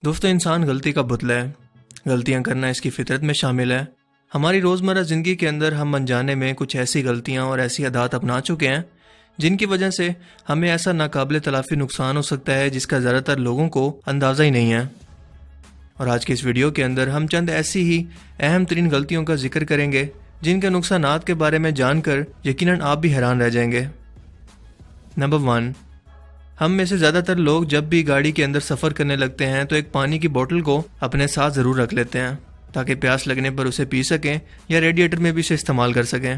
دوستوں، انسان غلطی کا پتلا ہے۔ غلطیاں کرنا اس کی فطرت میں شامل ہے۔ ہماری روزمرہ زندگی کے اندر ہم انجانے میں کچھ ایسی غلطیاں اور ایسی عادات اپنا چکے ہیں جن کی وجہ سے ہمیں ایسا ناقابل تلافی نقصان ہو سکتا ہے جس کا زیادہ تر لوگوں کو اندازہ ہی نہیں ہے۔ اور آج کے اس ویڈیو کے اندر ہم چند ایسی ہی اہم ترین غلطیوں کا ذکر کریں گے جن کے نقصانات کے بارے میں جان کر یقیناً آپ بھی حیران رہ جائیں گے۔ نمبر 1، ہم میں سے زیادہ تر لوگ جب بھی گاڑی کے اندر سفر کرنے لگتے ہیں تو ایک پانی کی بوتل کو اپنے ساتھ ضرور رکھ لیتے ہیں تاکہ پیاس لگنے پر اسے پی سکیں یا ریڈیٹر میں بھی اسے استعمال کر سکیں۔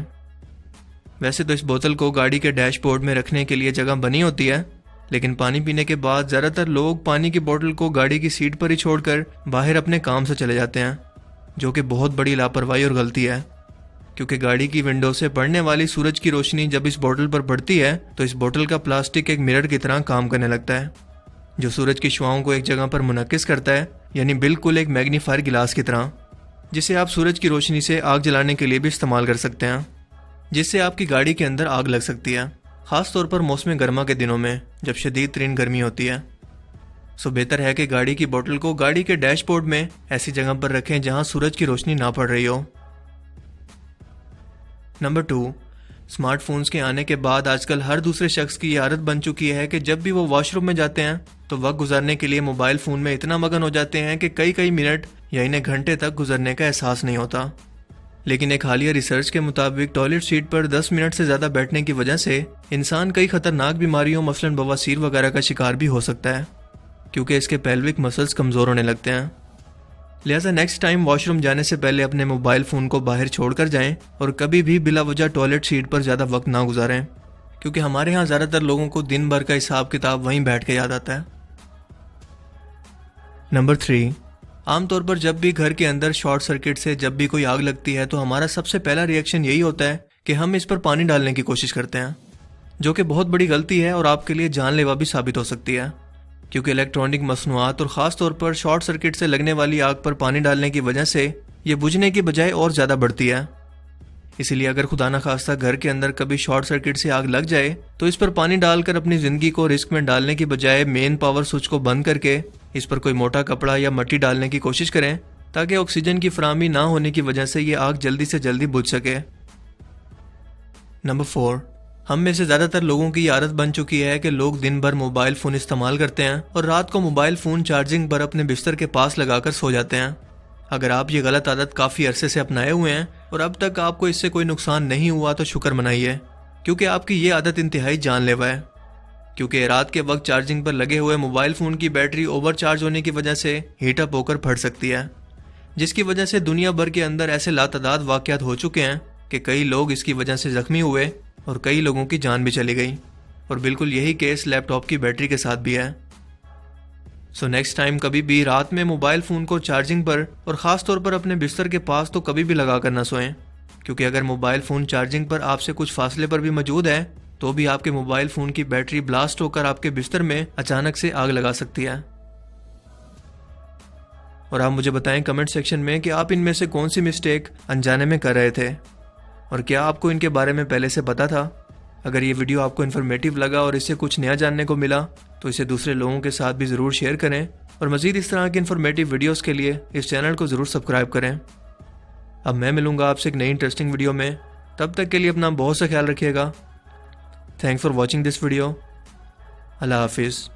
ویسے تو اس بوتل کو گاڑی کے ڈیش بورڈ میں رکھنے کے لیے جگہ بنی ہوتی ہے، لیکن پانی پینے کے بعد زیادہ تر لوگ پانی کی بوتل کو گاڑی کی سیٹ پر ہی چھوڑ کر باہر اپنے کام سے چلے جاتے ہیں، جو کہ بہت بڑی لاپرواہی اور غلطی ہے، کیونکہ گاڑی کی ونڈو سے پڑنے والی سورج کی روشنی جب اس بوتل پر پڑتی ہے تو اس بوتل کا پلاسٹک ایک مرر کی طرح کام کرنے لگتا ہے، جو سورج کی شعاؤں کو ایک جگہ پر منعکس کرتا ہے، یعنی بالکل ایک میگنیفائر گلاس کی طرح، جسے آپ سورج کی روشنی سے آگ جلانے کے لیے بھی استعمال کر سکتے ہیں، جس سے آپ کی گاڑی کے اندر آگ لگ سکتی ہے، خاص طور پر موسم گرما کے دنوں میں جب شدید ترین گرمی ہوتی ہے۔ بہتر ہے کہ گاڑی کی بوتل کو گاڑی کے ڈیش بورڈ میں ایسی جگہ پر رکھیں جہاں سورج کی روشنی نہ پڑ رہی ہو۔ نمبر 2، اسمارٹ فونز کے آنے کے بعد آج کل ہر دوسرے شخص کی یہ عادت بن چکی ہے کہ جب بھی وہ واش روم میں جاتے ہیں تو وقت گزارنے کے لیے موبائل فون میں اتنا مگن ہو جاتے ہیں کہ کئی منٹ یا انہیں گھنٹے تک گزرنے کا احساس نہیں ہوتا۔ لیکن ایک حالیہ ریسرچ کے مطابق ٹوائلٹ سیٹ پر 10 منٹ سے زیادہ بیٹھنے کی وجہ سے انسان کئی خطرناک بیماریوں مثلاً بواسیر وغیرہ کا شکار بھی ہو سکتا ہے، کیونکہ اس کے پیلوک مسلز کمزور ہونے لگتے ہیں۔ لہٰذا نیکسٹ ٹائم واش روم جانے سے پہلے اپنے موبائل فون کو باہر چھوڑ کر جائیں اور کبھی بھی بلا وجہ ٹوائلٹ سیٹ پر زیادہ وقت نہ گزاریں، کیونکہ ہمارے ہاں زیادہ تر لوگوں کو دن بھر کا حساب کتاب وہیں بیٹھ کے یاد آتا ہے۔ نمبر 3، عام طور پر جب بھی گھر کے اندر شارٹ سرکٹ سے جب بھی کوئی آگ لگتی ہے تو ہمارا سب سے پہلا ری ایکشن یہی ہوتا ہے کہ ہم اس پر پانی ڈالنے کی کوشش کرتے ہیں، جو کہ بہت بڑی غلطی ہے اور آپ کے لیے جان لیوا بھی ثابت ہو سکتی ہے، کیونکہ الیکٹرانک مصنوعات اور خاص طور پر شارٹ سرکٹ سے لگنے والی آگ پر پانی ڈالنے کی وجہ سے یہ بجھنے کی بجائے اور زیادہ بڑھتی ہے۔ اسی لیے اگر خدا نخواستہ گھر کے اندر کبھی شارٹ سرکٹ سے آگ لگ جائے تو اس پر پانی ڈال کر اپنی زندگی کو رسک میں ڈالنے کی بجائے مین پاور سوئچ کو بند کر کے اس پر کوئی موٹا کپڑا یا مٹی ڈالنے کی کوشش کریں تاکہ آکسیجن کی فراہمی نہ ہونے کی وجہ سے یہ آگ جلدی سے جلدی بجھ سکے۔ نمبر 4، ہم میں سے زیادہ تر لوگوں کی یہ عادت بن چکی ہے کہ لوگ دن بھر موبائل فون استعمال کرتے ہیں اور رات کو موبائل فون چارجنگ پر اپنے بستر کے پاس لگا کر سو جاتے ہیں۔ اگر آپ یہ غلط عادت کافی عرصے سے اپنائے ہوئے ہیں اور اب تک آپ کو اس سے کوئی نقصان نہیں ہوا تو شکر منائیے، کیونکہ آپ کی یہ عادت انتہائی جان لیوا ہے، کیونکہ رات کے وقت چارجنگ پر لگے ہوئے موبائل فون کی بیٹری اوور چارج ہونے کی وجہ سے ہیٹ اپ ہو کر پھٹ سکتی ہے، جس کی وجہ سے دنیا بھر کے اندر ایسے لاتعداد واقعات ہو چکے ہیں کہ کئی لوگ اس کی وجہ سے زخمی ہوئے اور کئی لوگوں کی جان بھی چلی گئی، اور بالکل یہی کیس لیپ ٹاپ کی بیٹری کے ساتھ بھی ہے۔ نیکسٹ ٹائم کبھی بھی رات میں موبائل فون کو چارجنگ پر اور خاص طور پر اپنے بستر کے پاس تو کبھی بھی لگا کر نہ سوئیں، کیونکہ اگر موبائل فون چارجنگ پر آپ سے کچھ فاصلے پر بھی موجود ہے تو بھی آپ کے موبائل فون کی بیٹری بلاسٹ ہو کر آپ کے بستر میں اچانک سے آگ لگا سکتی ہے۔ اور آپ مجھے بتائیں کمنٹ سیکشن میں کہ آپ ان میں سے کون سی مسٹیک انجانے میں کر رہے تھے، اور کیا آپ کو ان کے بارے میں پہلے سے پتا تھا؟ اگر یہ ویڈیو آپ کو انفارمیٹیو لگا اور اس سے کچھ نیا جاننے کو ملا تو اسے دوسرے لوگوں کے ساتھ بھی ضرور شیئر کریں، اور مزید اس طرح کی انفارمیٹیو ویڈیوز کے لیے اس چینل کو ضرور سبسکرائب کریں۔ اب میں ملوں گا آپ سے ایک نئی انٹرسٹنگ ویڈیو میں، تب تک کے لیے اپنا بہت سا خیال رکھیے گا۔ Thanks for watching this video. اللہ حافظ۔